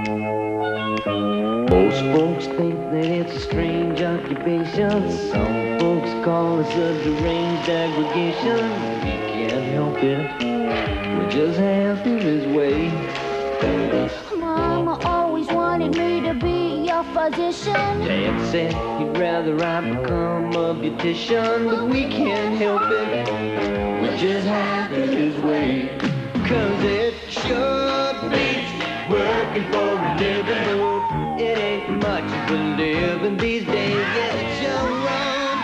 Most folks think that it's a strange occupation. Some folks call us a deranged aggregation. We can't help it, we're just happy this way. Mama always wanted me to be a physician. Dad said he'd rather I become a beautician, but we can't help it, we're just happy this way. 'Cause it sure beats working for a living, but it ain't much of a living these days. Yeah, it sure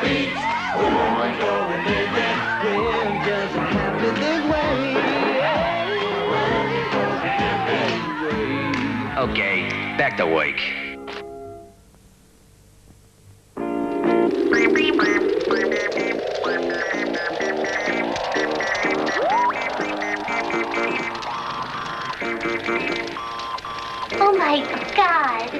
beats working for a living. We're just happy this way. Okay, back to work. Oh, my God.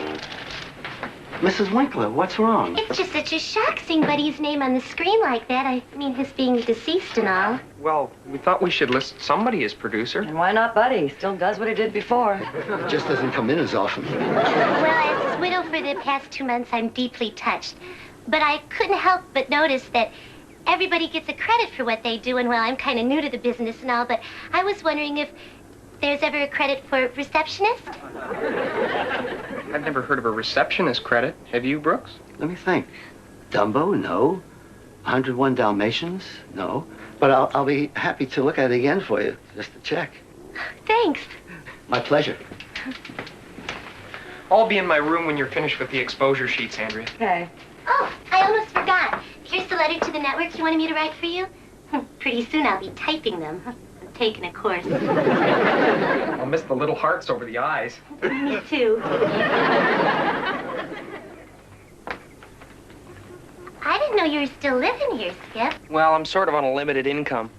Mrs. Winkler, what's wrong? It's just such a shock seeing Buddy's name on the screen like that. I mean, his being deceased and all. Well, we thought we should list somebody as producer. And why not Buddy? He still does what he did before. It just doesn't come in as often. Well, as his widow for the past 2 months, I'm deeply touched. But I couldn't help but notice that everybody gets a credit for what they do, and well, I'm kind of new to the business and all, but I was wondering if there's ever a credit for receptionist? I've never heard of a receptionist credit. Have you, Brooks? Let me think. Dumbo, no. 101 Dalmatians, no. But I'll be happy to look at it again for you, just to check. Thanks. My pleasure. I'll be in my room when you're finished with the exposure sheets, Andrea. Okay. Oh, I almost forgot. Here's the letter to the network you wanted me to write for you. Pretty soon I'll be typing them. I'm taking a course. I'll miss the little hearts over the eyes. Me too. I didn't know you were still living here, Skip. Well, I'm sort of on a limited income.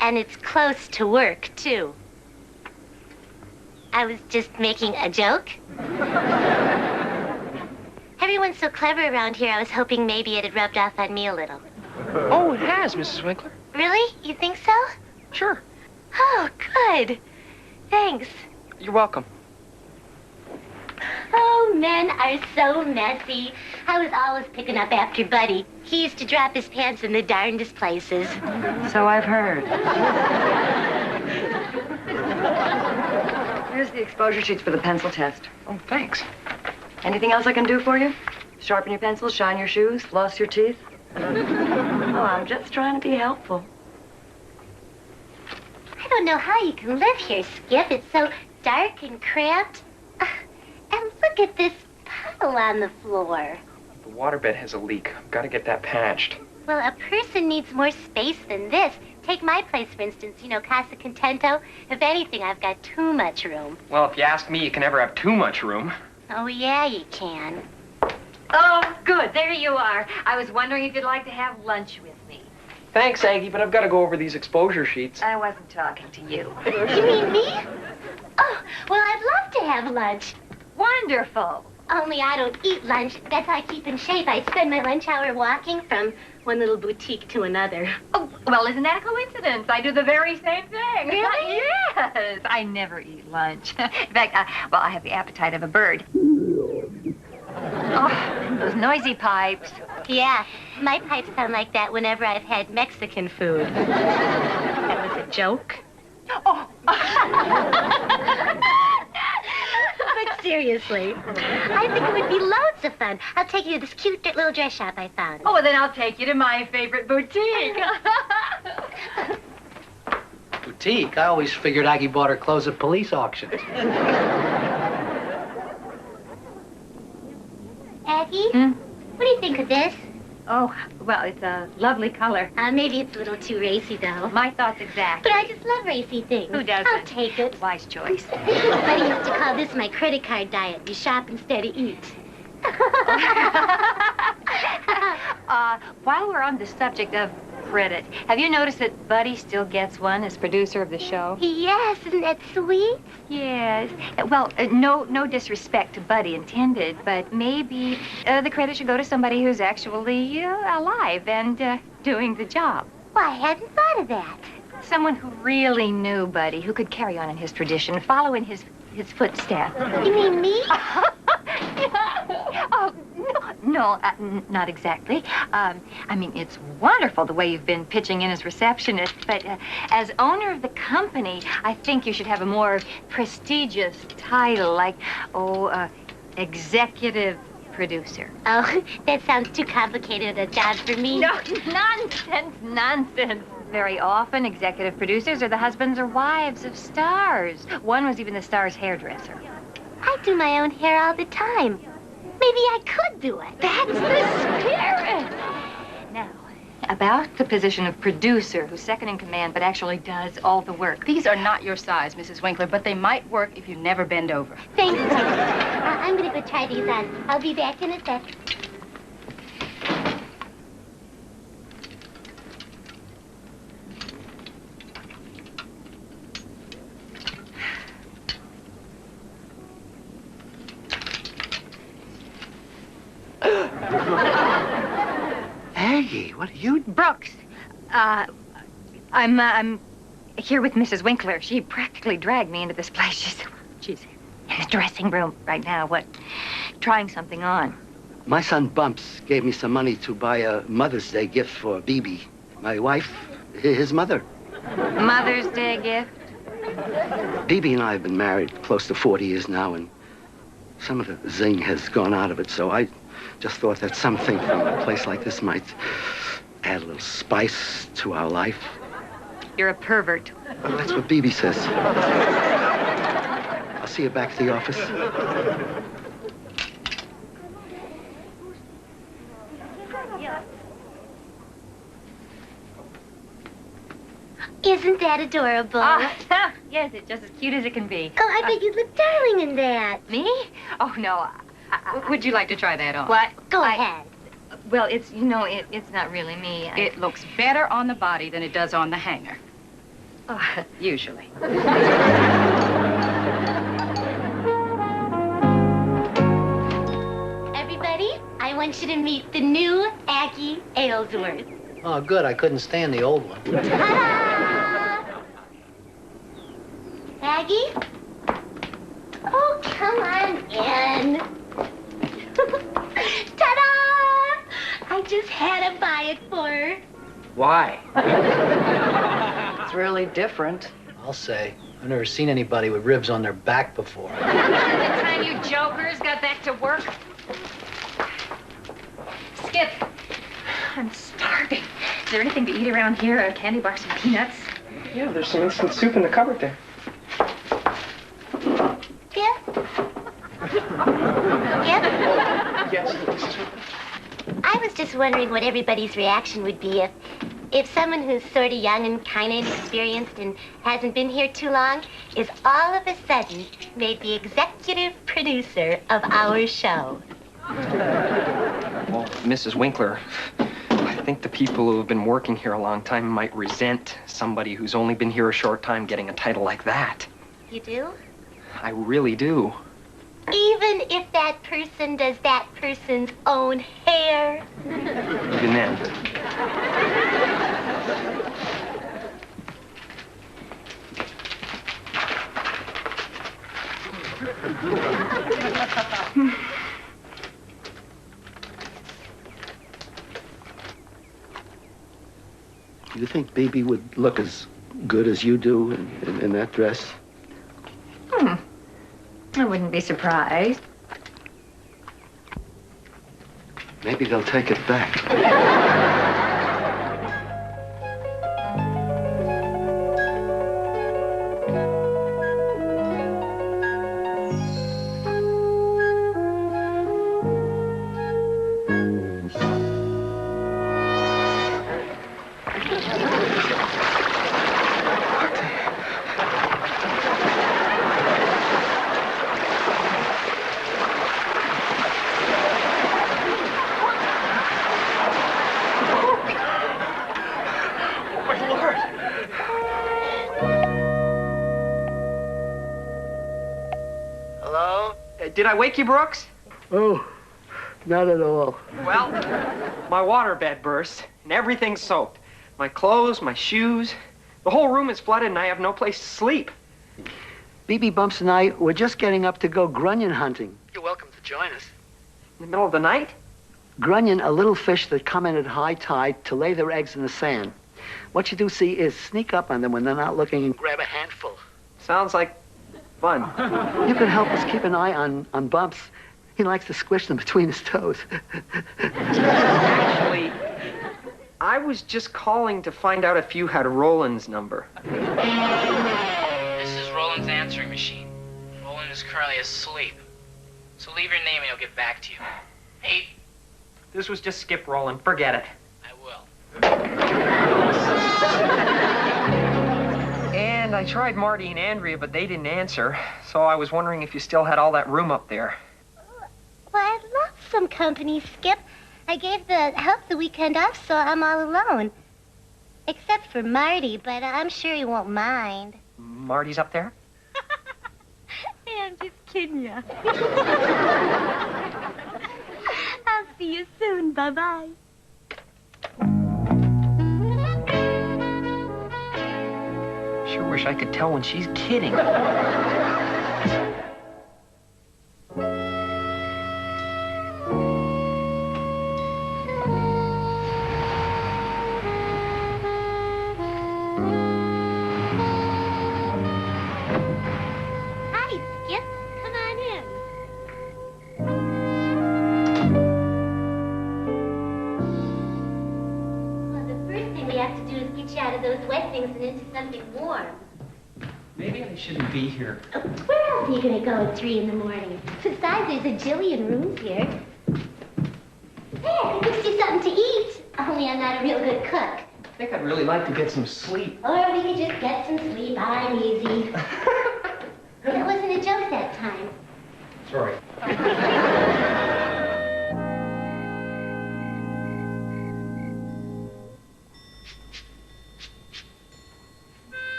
And it's close to work, too. I was just making a joke. Everyone's so clever around here, I was hoping maybe it had rubbed off on me a little. Oh, it has, Mrs. Winkler. Really? You think so? Sure. Oh, good. Thanks. You're welcome. Oh, men are so messy. I was always picking up after Buddy. He used to drop his pants in the darndest places. So I've heard. Here's the exposure sheets for the pencil test. Oh, thanks. Anything else I can do for you? Sharpen your pencils, shine your shoes, floss your teeth? Oh, I'm just trying to be helpful. I don't know how you can live here, Skip. It's so dark and cramped. And look at this puddle on the floor. The waterbed has a leak. I've got to get that patched. Well, a person needs more space than this. Take my place, for instance, you know, Casa Contento. If anything, I've got too much room. Well, if you ask me, you can never have too much room. Oh, yeah, you can. Oh, good. There you are. I was wondering if you'd like to have lunch with me. Thanks, Aggie, but I've got to go over these exposure sheets. I wasn't talking to you. You mean me? Oh, well, I'd love to have lunch. Wonderful. Only I don't eat lunch. That's how I keep in shape. I spend my lunch hour walking from one little boutique to another. Oh, well, isn't that a coincidence? I do the very same thing. Really? Yes. I never eat lunch. In fact, well, I have the appetite of a bird. Oh, those noisy pipes. Yeah, my pipes sound like that whenever I've had Mexican food. That was a joke. Oh. But seriously, I think it would be loads of fun. I'll take you to this cute little dress shop I found. Oh, well, then I'll take you to my favorite boutique. Boutique? I always figured Aggie bought her clothes at police auctions. Aggie, what do you think of this? Oh, well, it's a lovely color. Maybe it's a little too racy, though. My thoughts exactly. But I just love racy things. Who doesn't? I'll take it. Wise choice. Buddy used to call this my credit card diet. You shop instead of eat. While we're on the subject of credit, have you noticed that Buddy still gets one as producer of the show? Yes, isn't that sweet? Yes. Well, no disrespect to Buddy intended, but maybe the credit should go to somebody who's actually alive and doing the job. Well, I hadn't thought of that. Someone who really knew Buddy, who could carry on in his tradition, follow in his his footstep. You mean me? Oh, no, not exactly. I mean, it's wonderful the way you've been pitching in as receptionist, but as owner of the company, I think you should have a more prestigious title, like, executive producer. Oh, that sounds too complicated a job for me. No, nonsense. Very often, executive producers are the husbands or wives of stars. One was even the star's hairdresser. I do my own hair all the time. Maybe I could do it. That's the spirit! Now, about the position of producer, who's second in command, but actually does all the work. These are not your size, Mrs. Winkler, but they might work if you never bend over. Thank you. I'm gonna go try these on. I'll be back in a sec. Aggie, what are you... Brooks, I'm here with Mrs. Winkler. She practically dragged me into this place. She's in the dressing room right now, trying something on. My son Bumps gave me some money to buy a Mother's Day gift for Bibi, my wife, his mother. Mother's Day gift? Bibi and I have been married close to 40 years now, and some of the zing has gone out of it, so I just thought that something from a place like this might add a little spice to our life. You're a pervert. Well, that's what Bibi says. I'll see you back at the office. Isn't that adorable? Yes, it's just as cute as it can be. Oh, I bet you look darling in that. Me? Oh, no. Would you like to try that on? What? Go ahead. Well, it's not really me. It looks better on the body than it does on the hanger. Usually. Everybody, I want you to meet the new Aggie Aylesworth. Oh, good. I couldn't stand the old one. Ta-da! Aggie? Oh, come on in. Ta-da! I just had to buy it for her. Why? It's really different. I'll say. I've never seen anybody with ribs on their back before. By the time you jokers got back to work. Skip, I'm starving. Is there anything to eat around here? A candy bar, some peanuts? Yeah, there's some instant soup in the cupboard there. Yeah? Yeah? Yes, Mrs. I was just wondering what everybody's reaction would be if someone who's sort of young and kind of inexperienced and hasn't been here too long is all of a sudden made the executive producer of our show. Well, Mrs. Winkler, I think the people who have been working here a long time might resent somebody who's only been here a short time getting a title like that. You do? I really do. Even if that person does that person's own hair? Even then. You think Bibi would look as good as you do in that dress? I wouldn't be surprised. Maybe they'll take it back. Did I wake you, Brooks? Oh, not at all. Well, my waterbed burst, and everything's soaked. My clothes, my shoes. The whole room is flooded, and I have no place to sleep. BB Bumps and I were just getting up to go grunion hunting. You're welcome to join us. In the middle of the night? Grunion are little fish that come in at high tide to lay their eggs in the sand. What you do see is sneak up on them when they're not looking and grab a handful. Sounds like fun. You can help us keep an eye on Bumps. He likes to squish them between his toes. Actually, I was just calling to find out if you had Roland's number. This is Roland's answering machine. Roland is currently asleep. So leave your name and he'll get back to you. Hey. This was just skip Roland. Forget it. I will. And I tried Marty and Andrea, but they didn't answer. So I was wondering if you still had all that room up there. Well, I'd love some company, Skip. I gave the help the weekend off, so I'm all alone. Except for Marty, but I'm sure he won't mind. Marty's up there? Hey, I'm just kidding ya. I'll see you soon. Bye-bye. Sure wish I could tell when she's kidding. And into something warm. Maybe I shouldn't be here. Where else are you going to go at 3 in the morning? Besides, there's a jillion rooms here. Hey, I can fix you something to eat. Only I'm not a real good cook. I think I'd really like to get some sleep. Or we could just get some sleep. I'm easy. It wasn't a joke that time. Sorry.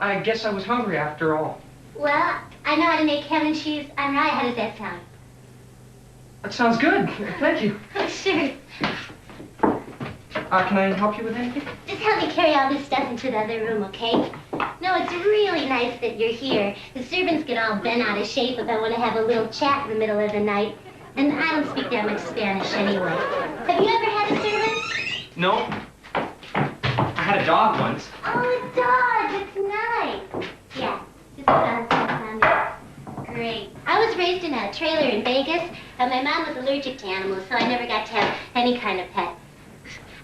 I guess I was hungry after all. Well, I know how to make ham and cheese on rye. How does that sound? That sounds good. Thank you. Sure. Can I help you with anything? Just help me carry all this stuff into the other room, okay? No, it's really nice that you're here. The servants get all bent out of shape if I want to have a little chat in the middle of the night. And I don't speak that much Spanish anyway. Have you ever had a servant? No. I had a dog once. Oh, a dog. That's nice. Yeah, just put on some there. Great. I was raised in a trailer in Vegas, and my mom was allergic to animals, so I never got to have any kind of pet.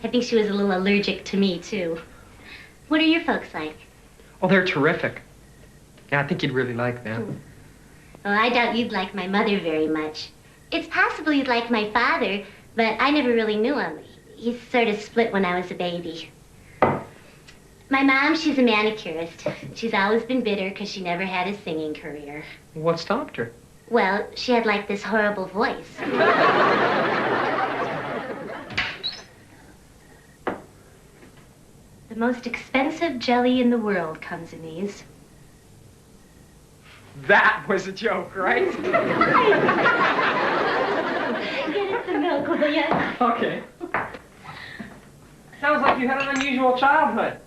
I think she was a little allergic to me, too. What are your folks like? Oh, they're terrific. Yeah, I think you'd really like them. Well, I doubt you'd like my mother very much. It's possible you'd like my father, but I never really knew him. He sort of split when I was a baby. My mom, she's a manicurist. She's always been bitter because she never had a singing career. What stopped her? Well, she had like this horrible voice. The most expensive jelly in the world comes in these. That was a joke, right? Get us some milk, will you? Okay. Sounds like you had an unusual childhood.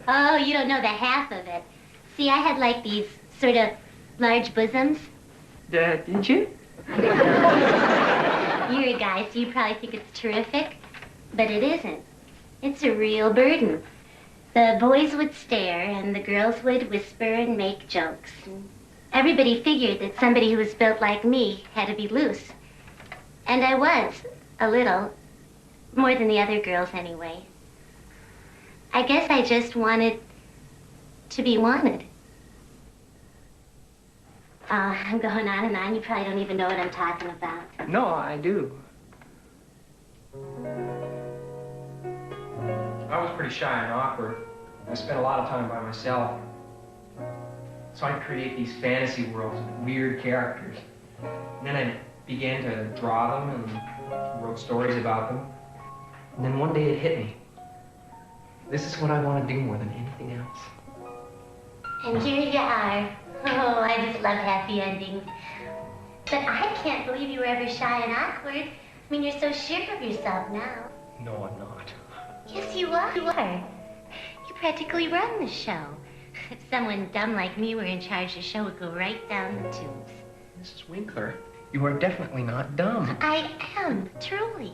Oh, you don't know the half of it. See, I had like these sort of large bosoms. Did you? You're a guy, so you probably think it's terrific, but it isn't. It's a real burden. The boys would stare, and the girls would whisper and make jokes. Everybody figured that somebody who was built like me had to be loose. And I was, a little. More than the other girls, anyway. I guess I just wanted to be wanted. I'm going on and on. You probably don't even know what I'm talking about. No, I do. I was pretty shy and awkward. I spent a lot of time by myself. So I'd create these fantasy worlds with weird characters. And then I began to draw them and wrote stories about them. And then one day it hit me. This is what I want to do more than anything else. And here you are. Oh, I just love happy endings. But I can't believe you were ever shy and awkward. I mean, you're so sure of yourself now. No, I'm not. Yes, you are. You are. You practically run the show. If someone dumb like me were in charge, the show would go right down the tubes. Mrs. Winkler, you are definitely not dumb. I am, truly.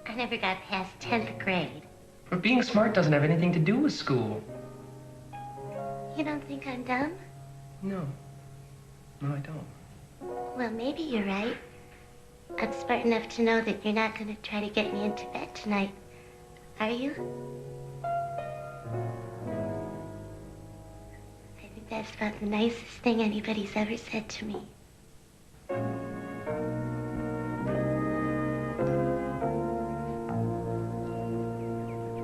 I never got past 10th grade. But being smart doesn't have anything to do with school. You don't think I'm dumb? No. No, I don't. Well, maybe you're right. I'm smart enough to know that you're not going to try to get me into bed tonight. Are you? I think that's about the nicest thing anybody's ever said to me.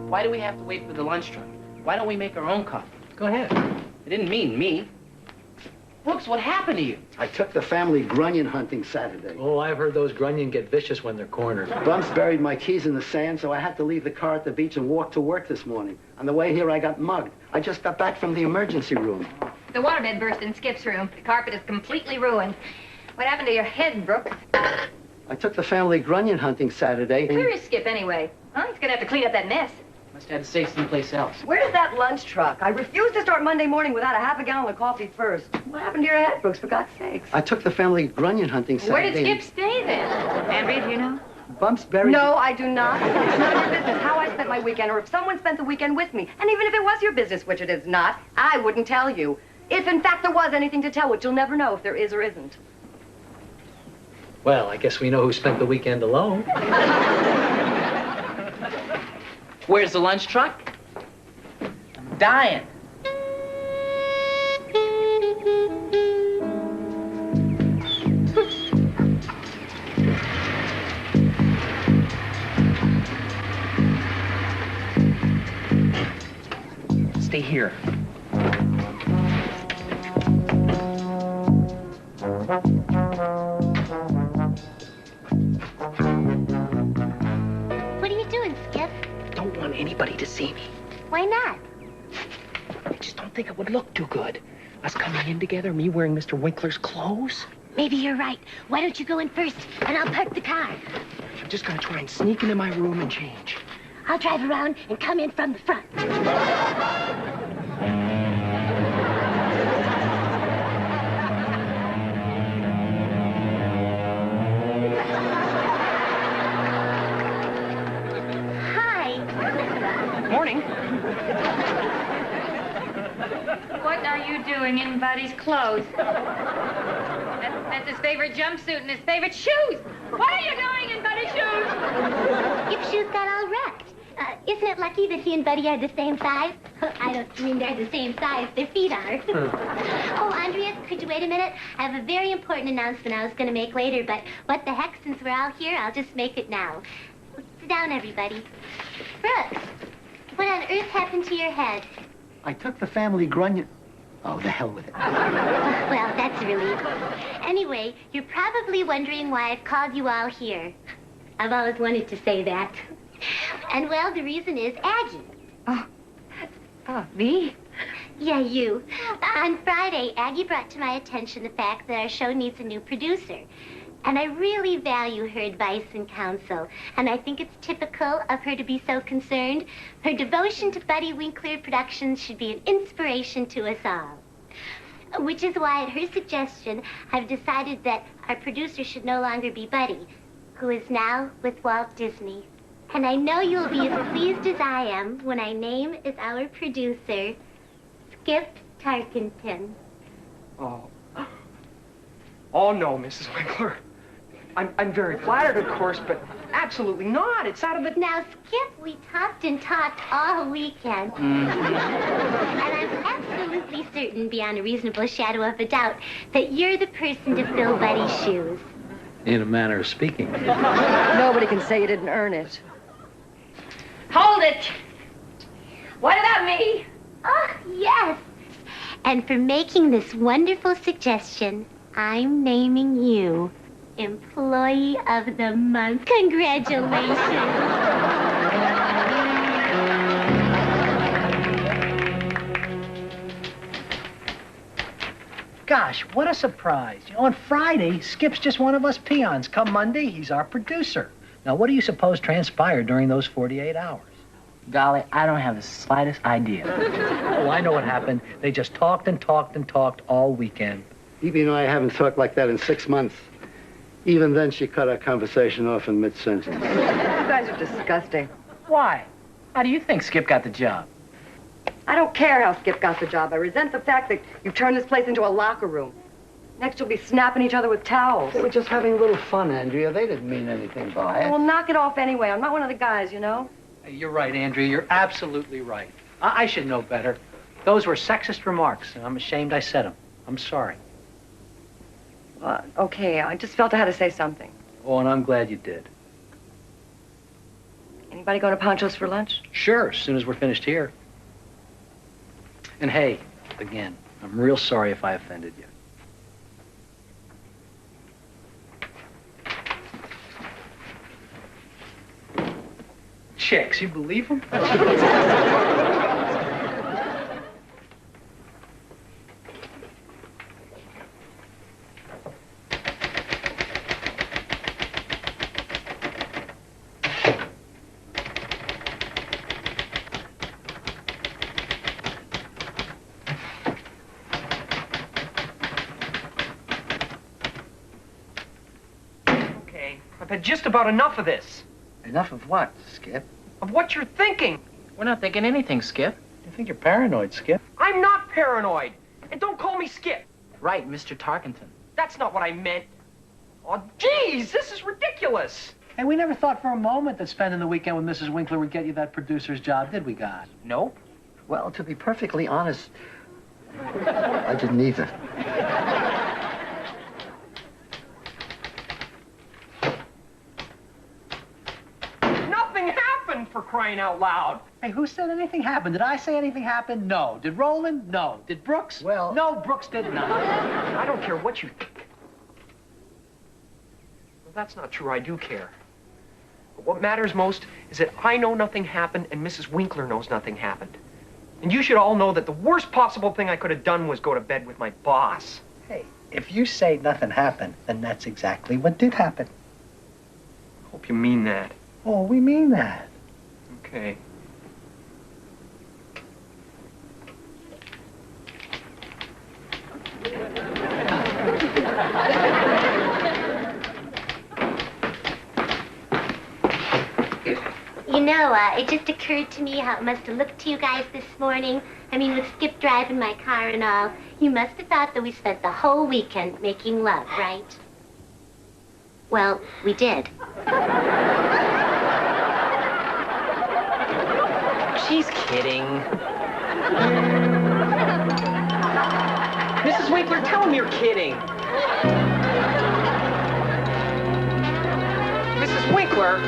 Why do we have to wait for the lunch truck? Why don't we make our own coffee? Go ahead. I didn't mean me. Brooks, what happened to you? I took the family grunion hunting Saturday. Oh, I've heard those grunion get vicious when they're cornered. Bumps buried my keys in the sand, so I had to leave the car at the beach and walk to work this morning. On the way here, I got mugged. I just got back from the emergency room. The waterbed burst in Skip's room. The carpet is completely ruined. What happened to your head, Brooks? I took the family grunion hunting Saturday. Where is Skip, anyway? Huh? He's gonna have to clean up that mess. Must have had to stay someplace else. Where's that lunch truck? I refuse to start Monday morning without a half a gallon of coffee first. What happened to your head, Brooks, for God's sakes? I took the family grunion hunting Saturday. Where did Skip stay, then? Henry, do you know? Bumps buried... No, I do not. It's none of your business how I spent my weekend or if someone spent the weekend with me. And even if it was your business, which it is not, I wouldn't tell you. If, in fact, there was anything to tell, which you'll never know if there is or isn't. Well, I guess we know who spent the weekend alone. Where's the lunch truck? I'm dying. Stay here. What are you doing, Skip? Don't want anybody to see me. Why not? I just don't think it would look too good. Us coming in together, me wearing Mr. Winkler's clothes. Maybe you're right. Why don't you go in first, and I'll park the car. I'm just gonna try and sneak into my room and change. I'll drive around and come in from the front. Hi. Morning. What are you doing in Buddy's clothes? That's his favorite jumpsuit and his favorite shoes. What are you doing in Buddy's shoes? Skip's shoes got all wrecked. Isn't it lucky that he and Buddy are the same size? I don't mean they're the same size. Their feet are. Oh, Andrea, could you wait a minute? I have a very important announcement I was going to make later, but what the heck, since we're all here, I'll just make it now. Sit down, everybody. Brooks, what on earth happened to your head? I took the family grunion... Oh, the hell with it. Well, that's a relief. Anyway, you're probably wondering why I've called you all here. I've always wanted to say that. And, well, the reason is Aggie. Oh, me? Yeah, you. On Friday, Aggie brought to my attention the fact that our show needs a new producer. And I really value her advice and counsel. And I think it's typical of her to be so concerned. Her devotion to Buddy Winkler Productions should be an inspiration to us all. Which is why, at her suggestion, I've decided that our producer should no longer be Buddy, who is now with Walt Disney. And I know you'll be as pleased as I am when I name as our producer, Skip Tarkenton. Oh. Oh, no, Mrs. Winkler. I'm very flattered, of course, but absolutely not. It's out of the... Now, Skip, we talked and talked all weekend. And I'm absolutely certain, beyond a reasonable shadow of a doubt, that you're the person to fill Buddy's shoes. In a manner of speaking. Nobody can say you didn't earn it. Hold it! What about me? Oh, yes. And for making this wonderful suggestion, I'm naming you Employee of the Month. Congratulations. Gosh, what a surprise. You know, on Friday, Skip's just one of us peons. Come Monday, he's our producer. Now, what do you suppose transpired during those 48 hours? Golly, I don't have the slightest idea. Oh, I know what happened. They just talked and talked and talked all weekend. Dippy and I haven't talked like that in 6 months. Even then, she cut our conversation off in mid-sentence. You guys are disgusting. Why? How do you think Skip got the job? I don't care how Skip got the job. I resent the fact that you've turned this place into a locker room. Next, you'll be snapping each other with towels. They were just having a little fun, Andrea. They didn't mean anything by it. Well, knock it off anyway. I'm not one of the guys, you know? You're right, Andrea. You're absolutely right. I should know better. Those were sexist remarks, and I'm ashamed I said them. I'm sorry. Okay, I just felt I had to say something. Oh, and I'm glad you did. Anybody going to Pancho's for lunch? Sure, as soon as we're finished here. And hey, again, I'm real sorry if I offended you. Chicks, you believe them? Okay, I've had just about enough of this. Enough of what, Skip? Of what you're thinking. We're not thinking anything, Skip. You think you're paranoid, Skip? I'm not paranoid. And don't call me Skip. Right, Mr. Tarkenton. That's not what I meant. Oh, geez, this is ridiculous. And we never thought for a moment that spending the weekend with Mrs. Winkler would get you that producer's job, did we, God? Nope. Well, to be perfectly honest, I didn't either. Nothing happened, for crying out loud. Hey, who said anything happened? Did I say anything happened? No. Did Roland? No. Did Brooks? Well... No, Brooks did not. I don't care what you think. Well, that's not true. I do care. But what matters most is that I know nothing happened and Mrs. Winkler knows nothing happened. And you should all know that the worst possible thing I could have done was go to bed with my boss. Hey, if you say nothing happened, then that's exactly what did happen. Hope you mean that. Oh, we mean that. Okay. You know, it just occurred to me how it must have looked to you guys this morning. I mean, with Skip driving my car and all. You must have thought that we spent the whole weekend making love, right? Well, we did. She's kidding. Mrs. Winkler, tell him you're kidding. Mrs. Winkler.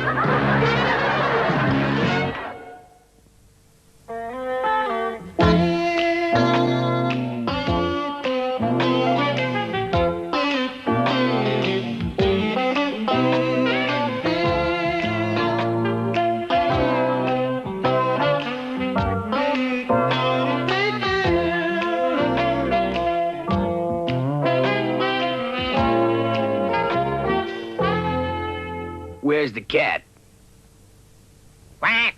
Where's the cat? Quack.